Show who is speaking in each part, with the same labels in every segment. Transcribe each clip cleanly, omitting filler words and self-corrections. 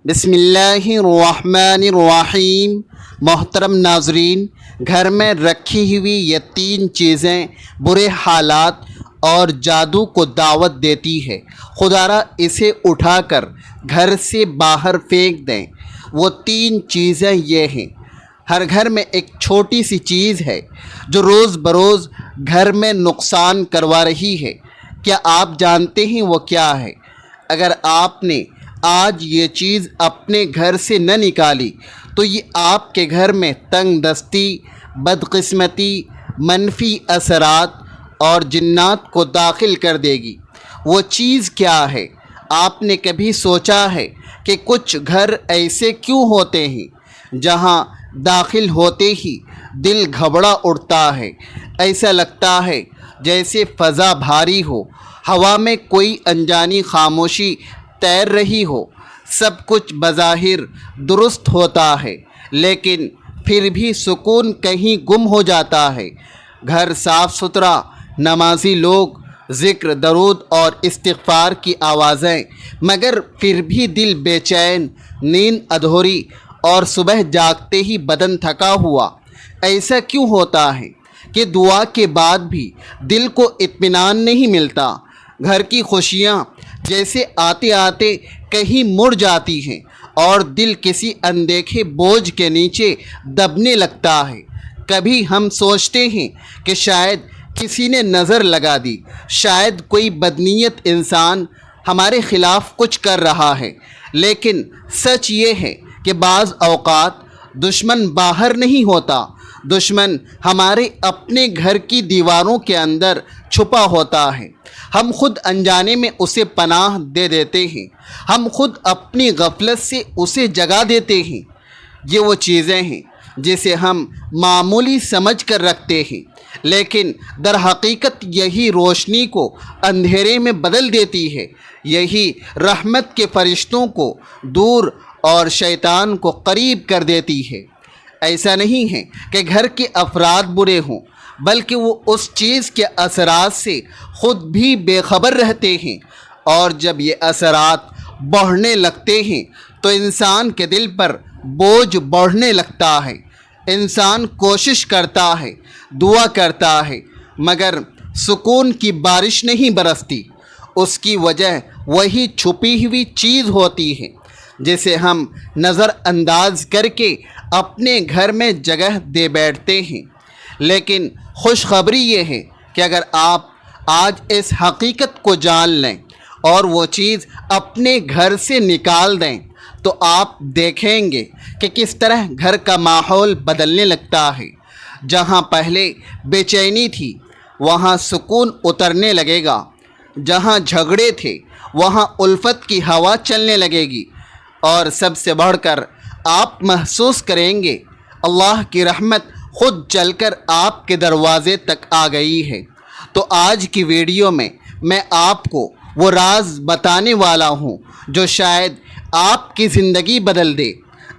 Speaker 1: بسم اللہ الرحمن الرحیم۔ محترم ناظرین، گھر میں رکھی ہوئی یہ تین چیزیں برے حالات اور جادو کو دعوت دیتی ہے۔ خدارا اسے اٹھا کر گھر سے باہر پھینک دیں۔ وہ تین چیزیں یہ ہیں۔ ہر گھر میں ایک چھوٹی سی چیز ہے جو روز بروز گھر میں نقصان کروا رہی ہے۔ کیا آپ جانتے ہیں وہ کیا ہے؟ اگر آپ نے آج یہ چیز اپنے گھر سے نہ نکالی تو یہ آپ کے گھر میں تنگ دستی، بدقسمتی، منفی اثرات اور جنات کو داخل کر دے گی۔ وہ چیز کیا ہے؟ آپ نے کبھی سوچا ہے کہ کچھ گھر ایسے کیوں ہوتے ہیں جہاں داخل ہوتے ہی دل گھبرا اٹھتا ہے؟ ایسا لگتا ہے جیسے فضا بھاری ہو، ہوا میں کوئی انجانی خاموشی تیر رہی ہو۔ سب کچھ بظاہر درست ہوتا ہے لیکن پھر بھی سکون کہیں گم ہو جاتا ہے۔ گھر صاف ستھرا، نمازی لوگ، ذکر، درود اور استغفار کی آوازیں، مگر پھر بھی دل بے چین، نیند ادھوری اور صبح جاگتے ہی بدن تھکا ہوا۔ ایسا کیوں ہوتا ہے کہ دعا کے بعد بھی دل کو اطمینان نہیں ملتا؟ گھر کی خوشیاں جیسے آتے آتے کہیں مڑ جاتی ہیں اور دل کسی اندیکھے بوجھ کے نیچے دبنے لگتا ہے۔ کبھی ہم سوچتے ہیں کہ شاید کسی نے نظر لگا دی، شاید کوئی بدنیت انسان ہمارے خلاف کچھ کر رہا ہے، لیکن سچ یہ ہے کہ بعض اوقات دشمن باہر نہیں ہوتا، دشمن ہمارے اپنے گھر کی دیواروں کے اندر چھپا ہوتا ہے۔ ہم خود انجانے میں اسے پناہ دے دیتے ہیں، ہم خود اپنی غفلت سے اسے جگا دیتے ہیں۔ یہ وہ چیزیں ہیں جسے ہم معمولی سمجھ کر رکھتے ہیں، لیکن در حقیقت یہی روشنی کو اندھیرے میں بدل دیتی ہے، یہی رحمت کے فرشتوں کو دور اور شیطان کو قریب کر دیتی ہے۔ ایسا نہیں ہے کہ گھر کے افراد برے ہوں، بلکہ وہ اس چیز کے اثرات سے خود بھی بے خبر رہتے ہیں، اور جب یہ اثرات بڑھنے لگتے ہیں تو انسان کے دل پر بوجھ بڑھنے لگتا ہے۔ انسان کوشش کرتا ہے، دعا کرتا ہے، مگر سکون کی بارش نہیں برستی۔ اس کی وجہ وہی چھپی ہوئی چیز ہوتی ہے جسے ہم نظر انداز کر کے اپنے گھر میں جگہ دے بیٹھتے ہیں۔ لیکن خوشخبری یہ ہے کہ اگر آپ آج اس حقیقت کو جان لیں اور وہ چیز اپنے گھر سے نکال دیں تو آپ دیکھیں گے کہ کس طرح گھر کا ماحول بدلنے لگتا ہے۔ جہاں پہلے بے چینی تھی وہاں سکون اترنے لگے گا، جہاں جھگڑے تھے وہاں الفت کی ہوا چلنے لگے گی، اور سب سے بڑھ کر آپ محسوس کریں گے اللہ کی رحمت خود چل کر آپ کے دروازے تک آ گئی ہے۔ تو آج کی ویڈیو میں میں آپ کو وہ راز بتانے والا ہوں جو شاید آپ کی زندگی بدل دے۔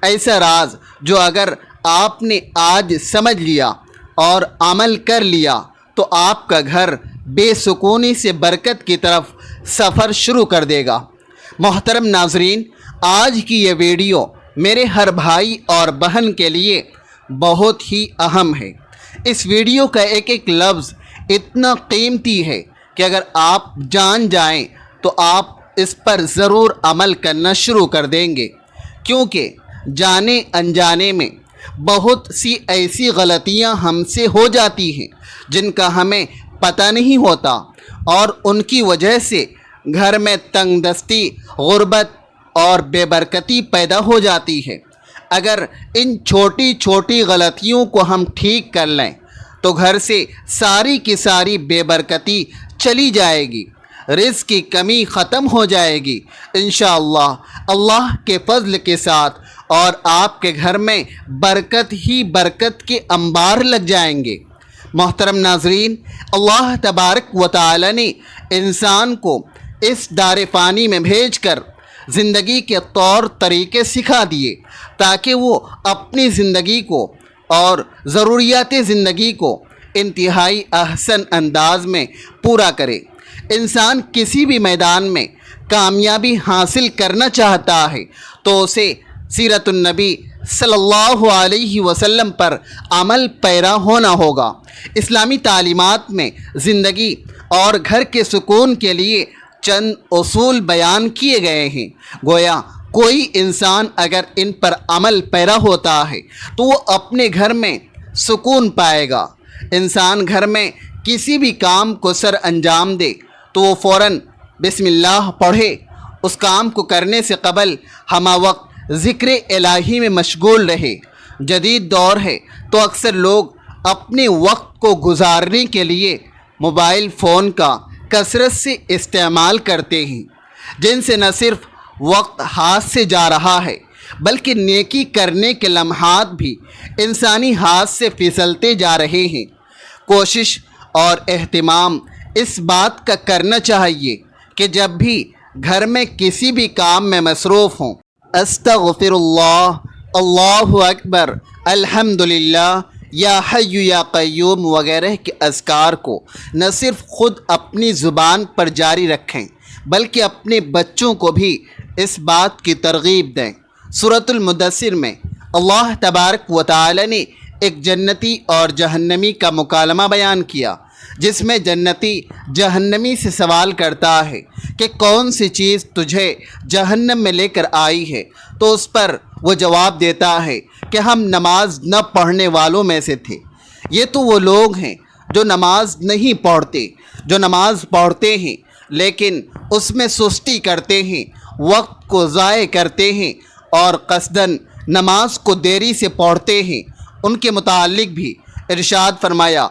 Speaker 1: ایسا راز جو اگر آپ نے آج سمجھ لیا اور عمل کر لیا تو آپ کا گھر بے سکونی سے برکت کی طرف سفر شروع کر دے گا۔ محترم ناظرین، آج کی یہ ویڈیو میرے ہر بھائی اور بہن کے لیے بہت ہی اہم ہے۔ اس ویڈیو کا ایک ایک لفظ اتنا قیمتی ہے کہ اگر آپ جان جائیں تو آپ اس پر ضرور عمل کرنا شروع کر دیں گے، کیونکہ جانے انجانے میں بہت سی ایسی غلطیاں ہم سے ہو جاتی ہیں جن کا ہمیں پتہ نہیں ہوتا، اور ان کی وجہ سے گھر میں تنگ دستی، غربت اور بے برکتی پیدا ہو جاتی ہے۔ اگر ان چھوٹی چھوٹی غلطیوں کو ہم ٹھیک کر لیں تو گھر سے ساری کی ساری بے برکتی چلی جائے گی، رزق کی کمی ختم ہو جائے گی انشاءاللہ اللہ کے فضل کے ساتھ، اور آپ کے گھر میں برکت ہی برکت کے انبار لگ جائیں گے۔ محترم ناظرین، اللہ تبارک و تعالی نے انسان کو اس دار فانی میں بھیج کر زندگی کے طور طریقے سکھا دیے تاکہ وہ اپنی زندگی کو اور ضروریات زندگی کو انتہائی احسن انداز میں پورا کرے۔ انسان کسی بھی میدان میں کامیابی حاصل کرنا چاہتا ہے تو اسے سیرت النبی صلی اللہ علیہ وسلم پر عمل پیرا ہونا ہوگا۔ اسلامی تعلیمات میں زندگی اور گھر کے سکون کے لیے چند اصول بیان کیے گئے ہیں۔ گویا کوئی انسان اگر ان پر عمل پیرا ہوتا ہے تو وہ اپنے گھر میں سکون پائے گا۔ انسان گھر میں کسی بھی کام کو سر انجام دے تو وہ فوراً بسم اللہ پڑھے، اس کام کو کرنے سے قبل ہمہ وقت ذکر الہی میں مشغول رہے۔ جدید دور ہے تو اکثر لوگ اپنے وقت کو گزارنے کے لیے موبائل فون کا کثرت سے استعمال کرتے ہیں، جن سے نہ صرف وقت ہاتھ سے جا رہا ہے بلکہ نیکی کرنے کے لمحات بھی انسانی ہاتھ سے پھسلتے جا رہے ہیں۔ کوشش اور اہتمام اس بات کا کرنا چاہیے کہ جب بھی گھر میں کسی بھی کام میں مصروف ہوں، استغفر اللہ، اللہ اکبر، الحمدللہ، یا حی یا قیوم وغیرہ کے اذکار کو نہ صرف خود اپنی زبان پر جاری رکھیں بلکہ اپنے بچوں کو بھی اس بات کی ترغیب دیں۔ سورۃ المدثر میں اللہ تبارک و تعالی نے ایک جنتی اور جہنمی کا مکالمہ بیان کیا، جس میں جنتی جہنمی سے سوال کرتا ہے کہ کون سی چیز تجھے جہنم میں لے کر آئی ہے، تو اس پر وہ جواب دیتا ہے کہ ہم نماز نہ پڑھنے والوں میں سے تھے۔ یہ تو وہ لوگ ہیں جو نماز نہیں پڑھتے، جو نماز پڑھتے ہیں لیکن اس میں سستی کرتے ہیں، وقت کو ضائع کرتے ہیں اور قصداً نماز کو دیری سے پڑھتے ہیں۔ ان کے متعلق بھی ارشاد فرمایا،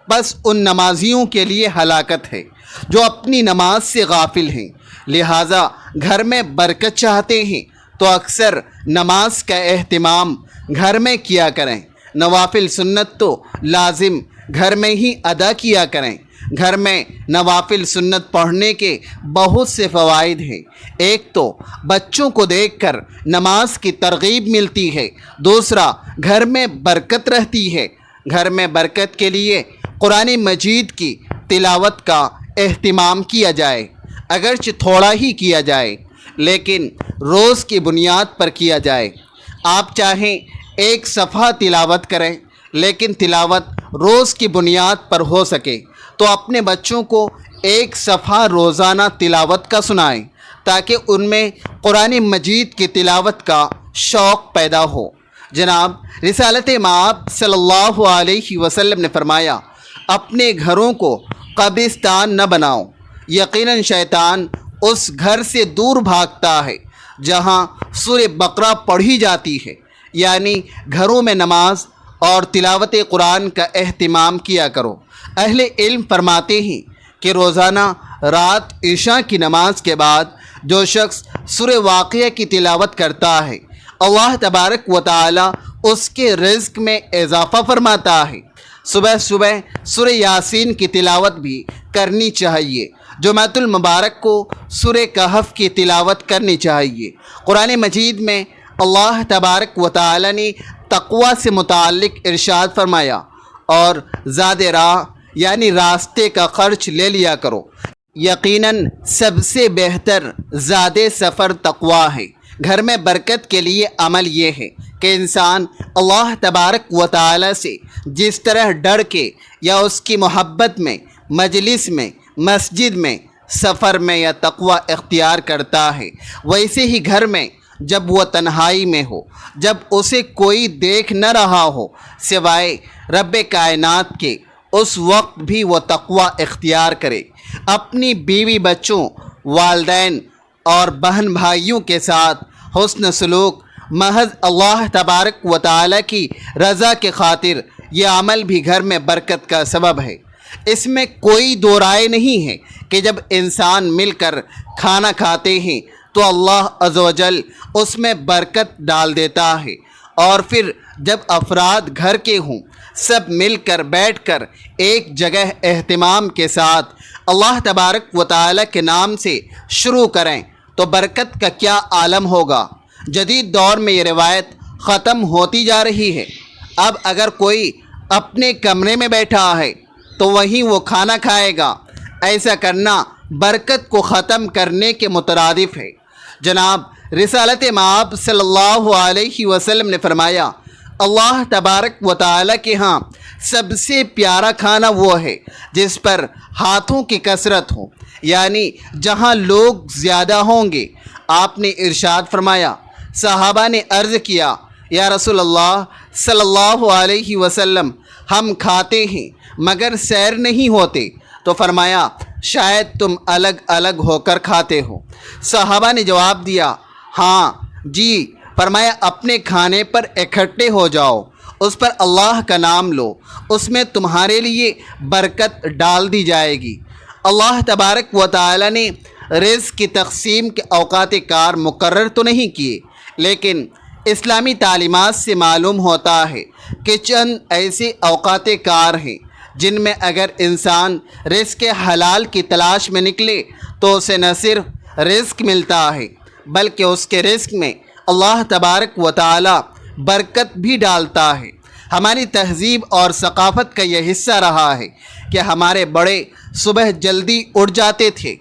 Speaker 1: بس ان نمازیوں کے لیے ہلاکت ہے جو اپنی نماز سے غافل ہیں۔ لہٰذا گھر میں برکت چاہتے ہیں تو اکثر نماز کا اہتمام گھر میں کیا کریں۔ نوافل سنت تو لازم گھر میں ہی ادا کیا کریں۔ گھر میں نوافل سنت پڑھنے کے بہت سے فوائد ہیں۔ ایک تو بچوں کو دیکھ کر نماز کی ترغیب ملتی ہے، دوسرا گھر میں برکت رہتی ہے۔ گھر میں برکت کے لیے قرآن مجید کی تلاوت کا اہتمام کیا جائے، اگرچہ تھوڑا ہی کیا جائے لیکن روز کی بنیاد پر کیا جائے۔ آپ چاہیں ایک صفحہ تلاوت کریں لیکن تلاوت روز کی بنیاد پر ہو سکے تو اپنے بچوں کو ایک صفحہ روزانہ تلاوت کا سنائیں تاکہ ان میں قرآن مجید کی تلاوت کا شوق پیدا ہو۔ جناب رسالت مآب صلی اللہ علیہ وسلم نے فرمایا، اپنے گھروں کو قبرستان نہ بناؤ، یقیناً شیطان اس گھر سے دور بھاگتا ہے جہاں سورہ بقرہ پڑھی جاتی ہے۔ یعنی گھروں میں نماز اور تلاوت قرآن کا اہتمام کیا کرو۔ اہل علم فرماتے ہیں کہ روزانہ رات عشاء کی نماز کے بعد جو شخص سورہ واقعہ کی تلاوت کرتا ہے، اللہ تبارک و تعالی اس کے رزق میں اضافہ فرماتا ہے۔ صبح صبح سورہ یاسین کی تلاوت بھی کرنی چاہیے۔ جمعۃ المبارک کو سورہ کہف کی تلاوت کرنی چاہیے۔ قرآن مجید میں اللہ تبارک و تعالی نے تقوی سے متعلق ارشاد فرمایا، اور زاد راہ یعنی راستے کا خرچ لے لیا کرو، یقیناً سب سے بہتر زاد سفر تقوی ہے۔ گھر میں برکت کے لیے عمل یہ ہے کہ انسان اللہ تبارک و تعالی سے جس طرح ڈر کے یا اس کی محبت میں مجلس میں، مسجد میں، سفر میں یا تقوی اختیار کرتا ہے، ویسے ہی گھر میں جب وہ تنہائی میں ہو، جب اسے کوئی دیکھ نہ رہا ہو سوائے رب کائنات کے، اس وقت بھی وہ تقوی اختیار کرے۔ اپنی بیوی، بچوں، والدین اور بہن بھائیوں کے ساتھ حسن سلوک محض اللہ تبارک و تعالی کی رضا کے خاطر، یہ عمل بھی گھر میں برکت کا سبب ہے۔ اس میں کوئی دو رائے نہیں ہے کہ جب انسان مل کر کھانا کھاتے ہیں تو اللہ عز و جل اس میں برکت ڈال دیتا ہے، اور پھر جب افراد گھر کے ہوں، سب مل کر بیٹھ کر ایک جگہ اہتمام کے ساتھ اللہ تبارک و تعالی کے نام سے شروع کریں تو برکت کا کیا عالم ہوگا۔ جدید دور میں یہ روایت ختم ہوتی جا رہی ہے۔ اب اگر کوئی اپنے کمرے میں بیٹھا ہے تو وہیں وہ کھانا کھائے گا۔ ایسا کرنا برکت کو ختم کرنے کے مترادف ہے۔ جناب رسالت مآب صلی اللہ علیہ وسلم نے فرمایا، اللہ تبارک و تعالیٰ کے ہاں سب سے پیارا کھانا وہ ہے جس پر ہاتھوں کی کثرت ہو، یعنی جہاں لوگ زیادہ ہوں گے۔ آپ نے ارشاد فرمایا، صحابہ نے عرض کیا، یا رسول اللہ صلی اللہ علیہ وسلم، ہم کھاتے ہیں مگر سیر نہیں ہوتے۔ تو فرمایا، شاید تم الگ الگ ہو کر کھاتے ہو۔ صحابہ نے جواب دیا، ہاں جی۔ فرمایا، اپنے کھانے پر اکٹھے ہو جاؤ، اس پر اللہ کا نام لو، اس میں تمہارے لیے برکت ڈال دی جائے گی۔ اللہ تبارک و تعالی نے رزق کی تقسیم کے اوقات کار مقرر تو نہیں کیے، لیکن اسلامی تعلیمات سے معلوم ہوتا ہے کہ چند ایسے اوقات کار ہیں جن میں اگر انسان رزق حلال کی تلاش میں نکلے تو اسے نہ صرف رزق ملتا ہے بلکہ اس کے رزق میں اللہ تبارک و تعالی برکت بھی ڈالتا ہے۔ ہماری تہذیب اور ثقافت کا یہ حصہ رہا ہے کہ ہمارے بڑے صبح جلدی اٹھ جاتے تھے،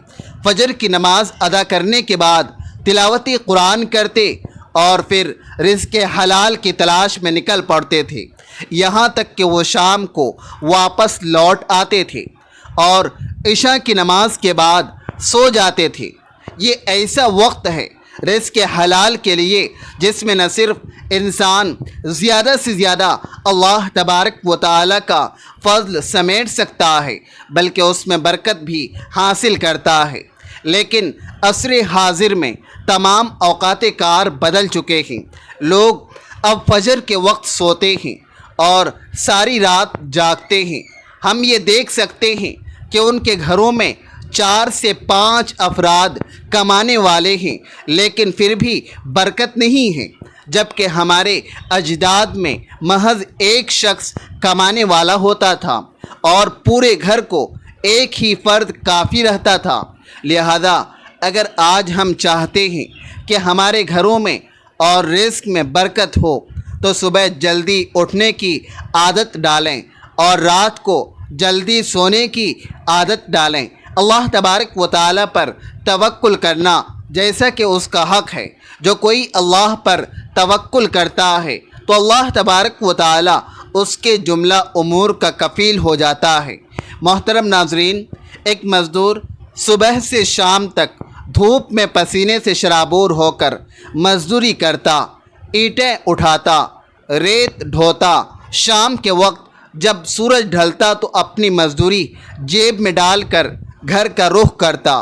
Speaker 1: فجر کی نماز ادا کرنے کے بعد تلاوت قرآن کرتے اور پھر رزق حلال کی تلاش میں نکل پڑتے تھے، یہاں تک کہ وہ شام کو واپس لوٹ آتے تھے اور عشاء کی نماز کے بعد سو جاتے تھے۔ یہ ایسا وقت ہے رزق حلال کے لیے جس میں نہ صرف انسان زیادہ سے زیادہ اللہ تبارک و تعالیٰ کا فضل سمیٹ سکتا ہے بلکہ اس میں برکت بھی حاصل کرتا ہے۔ لیکن عصر حاضر میں تمام اوقات کار بدل چکے ہیں۔ لوگ اب فجر کے وقت سوتے ہیں اور ساری رات جاگتے ہیں۔ ہم یہ دیکھ سکتے ہیں کہ ان کے گھروں میں 4 سے 5 افراد کمانے والے ہیں لیکن پھر بھی برکت نہیں ہے، جبکہ ہمارے اجداد میں محض ایک شخص کمانے والا ہوتا تھا اور پورے گھر کو ایک ہی فرد کافی رہتا تھا۔ لہذا اگر آج ہم چاہتے ہیں کہ ہمارے گھروں میں اور رزق میں برکت ہو تو صبح جلدی اٹھنے کی عادت ڈالیں اور رات کو جلدی سونے کی عادت ڈالیں۔ اللہ تبارک و تعالیٰ پر توکل کرنا جیسا کہ اس کا حق ہے۔ جو کوئی اللہ پر توکل کرتا ہے تو اللہ تبارک و تعالیٰ اس کے جملہ امور کا کفیل ہو جاتا ہے۔ محترم ناظرین، ایک مزدور صبح سے شام تک دھوپ میں پسینے سے شرابور ہو کر مزدوری کرتا، اینٹیں اٹھاتا، ریت ڈھوتا، شام کے وقت جب سورج ڈھلتا تو اپنی مزدوری جیب میں ڈال کر گھر کا رخ کرتا۔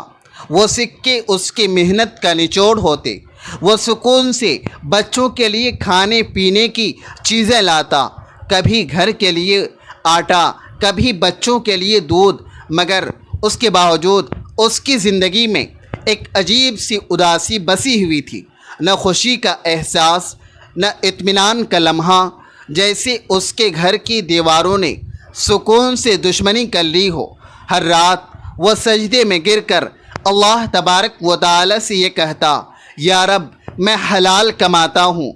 Speaker 1: وہ سکے اس کی محنت کا نچوڑ ہوتے۔ وہ سکون سے بچوں کے لیے کھانے پینے کی چیزیں لاتا، کبھی گھر کے لیے آٹا، کبھی بچوں کے لیے دودھ، مگر اس کے باوجود اس کی زندگی میں ایک عجیب سی اداسی بسی ہوئی تھی، نہ خوشی کا احساس، نہ اطمینان کا لمحہ، جیسے اس کے گھر کی دیواروں نے سکون سے دشمنی کر لی ہو۔ ہر رات وہ سجدے میں گر کر اللہ تبارک و تعالی سے یہ کہتا، یا رب، میں حلال کماتا ہوں،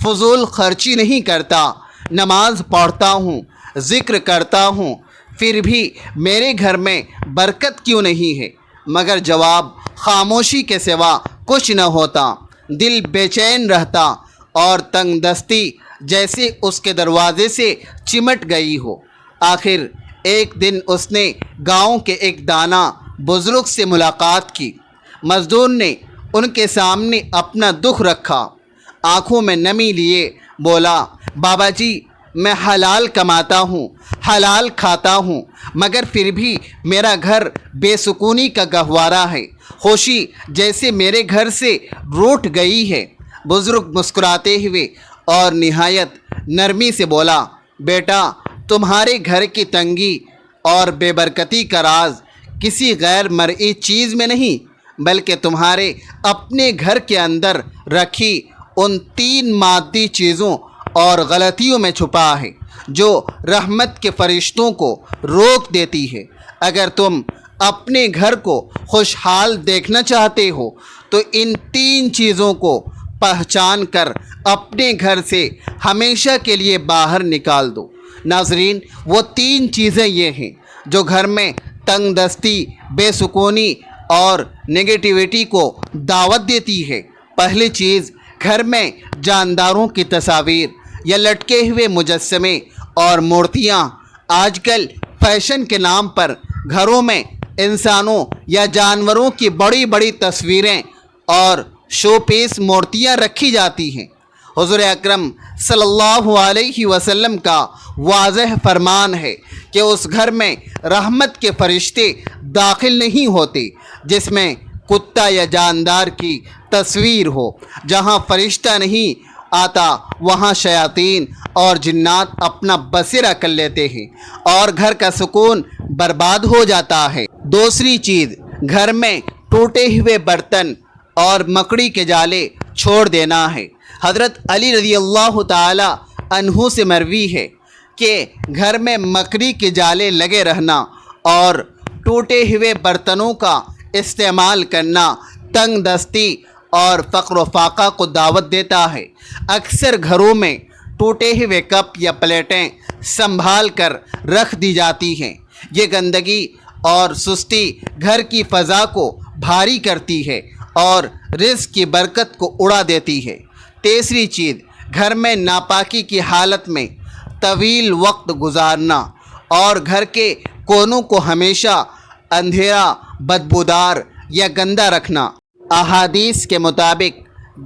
Speaker 1: فضول خرچی نہیں کرتا، نماز پڑھتا ہوں، ذکر کرتا ہوں، پھر بھی میرے گھر میں برکت کیوں نہیں ہے؟ مگر جواب خاموشی کے سوا کچھ نہ ہوتا۔ دل بے چین رہتا اور تنگ دستی جیسے اس کے دروازے سے چمٹ گئی ہو۔ آخر ایک دن اس نے گاؤں کے ایک دانا بزرگ سے ملاقات کی۔ مزدور نے ان کے سامنے اپنا دکھ رکھا، آنکھوں میں نمی لیے بولا، بابا جی، میں حلال کماتا ہوں، حلال کھاتا ہوں، مگر پھر بھی میرا گھر بے سکونی کا گہوارہ ہے، خوشی جیسے میرے گھر سے روٹھ گئی ہے۔ بزرگ مسکراتے ہوئے اور نہایت نرمی سے بولا، بیٹا، تمہارے گھر کی تنگی اور بے برکتی کا راز کسی غیر مرئی چیز میں نہیں بلکہ تمہارے اپنے گھر کے اندر رکھی ان 3 مادی چیزوں اور غلطیوں میں چھپا ہے جو رحمت کے فرشتوں کو روک دیتی ہے۔ اگر تم اپنے گھر کو خوشحال دیکھنا چاہتے ہو تو ان 3 چیزوں کو پہچان کر اپنے گھر سے ہمیشہ کے لیے باہر نکال دو۔ ناظرین، وہ 3 چیزیں یہ ہیں جو گھر میں تنگ دستی، بے سکونی اور نگیٹیوٹی کو دعوت دیتی ہے۔ پہلی چیز، گھر میں جانداروں کی تصاویر یا لٹکے ہوئے مجسمے اور مورتیاں۔ آج کل فیشن کے نام پر گھروں میں انسانوں یا جانوروں کی بڑی بڑی تصویریں اور شو پیس مورتیاں رکھی جاتی ہیں۔ حضور اکرم صلی اللہ علیہ وسلم کا واضح فرمان ہے کہ اس گھر میں رحمت کے فرشتے داخل نہیں ہوتے جس میں کتا یا جاندار کی تصویر ہو۔ جہاں فرشتہ نہیں آتا وہاں شیاطین اور جنات اپنا بسیرا کر لیتے ہیں اور گھر کا سکون برباد ہو جاتا ہے۔ دوسری چیز، گھر میں ٹوٹے ہوئے برتن اور مکڑی کے جالے چھوڑ دینا ہے۔ حضرت علی رضی اللہ تعالی عنہ سے مروی ہے کہ گھر میں مکڑی کے جالے لگے رہنا اور ٹوٹے ہوئے برتنوں کا استعمال کرنا تنگ دستی اور فقر و فاقہ کو دعوت دیتا ہے۔ اکثر گھروں میں ٹوٹے ہوئے کپ یا پلیٹیں سنبھال کر رکھ دی جاتی ہیں۔ یہ گندگی اور سستی گھر کی فضا کو بھاری کرتی ہے اور رزق کی برکت کو اڑا دیتی ہے۔ تیسری چیز، گھر میں ناپاکی کی حالت میں طویل وقت گزارنا اور گھر کے کونوں کو ہمیشہ اندھیرا، بدبودار یا گندا رکھنا۔ احادیث کے مطابق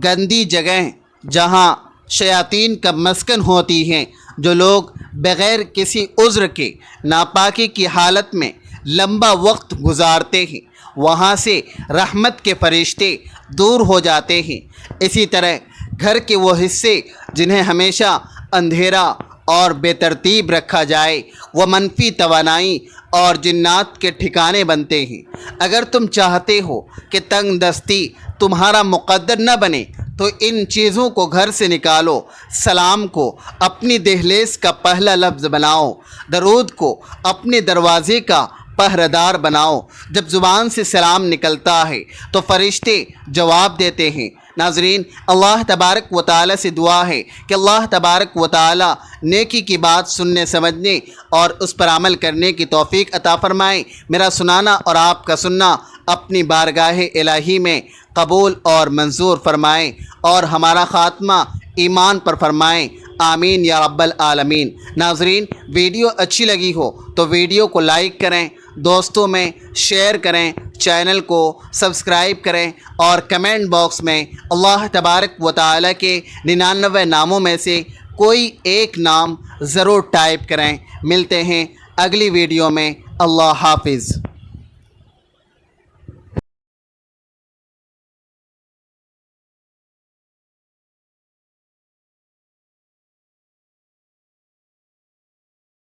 Speaker 1: گندی جگہیں جہاں شیاطین کا مسکن ہوتی ہیں، جو لوگ بغیر کسی عذر کے ناپاکی کی حالت میں لمبا وقت گزارتے ہیں، وہاں سے رحمت کے فرشتے دور ہو جاتے ہیں۔ اسی طرح گھر کے وہ حصے جنہیں ہمیشہ اندھیرا اور بے ترتیب رکھا جائے، وہ منفی توانائی اور جنات کے ٹھکانے بنتے ہیں۔ اگر تم چاہتے ہو کہ تنگ دستی تمہارا مقدر نہ بنے تو ان چیزوں کو گھر سے نکالو۔ سلام کو اپنی دہلیز کا پہلا لفظ بناؤ، درود کو اپنے دروازے کا پہرہ دار بناؤ۔ جب زبان سے سلام نکلتا ہے تو فرشتے جواب دیتے ہیں۔ ناظرین، اللہ تبارک و تعالی سے دعا ہے کہ اللہ تبارک و تعالی نیکی کی بات سننے، سمجھنے اور اس پر عمل کرنے کی توفیق عطا فرمائے۔ میرا سنانا اور آپ کا سننا اپنی بارگاہ الہی میں قبول اور منظور فرمائیں اور ہمارا خاتمہ ایمان پر فرمائیں، آمین یا رب العالمین۔ ناظرین، ویڈیو اچھی لگی ہو تو ویڈیو کو لائک کریں، دوستوں میں شیئر کریں، چینل کو سبسکرائب کریں اور کمنٹ باکس میں اللہ تبارک و تعالی کے 99 ناموں میں سے کوئی ایک نام ضرور ٹائپ کریں۔ ملتے ہیں اگلی ویڈیو میں۔ اللہ حافظ۔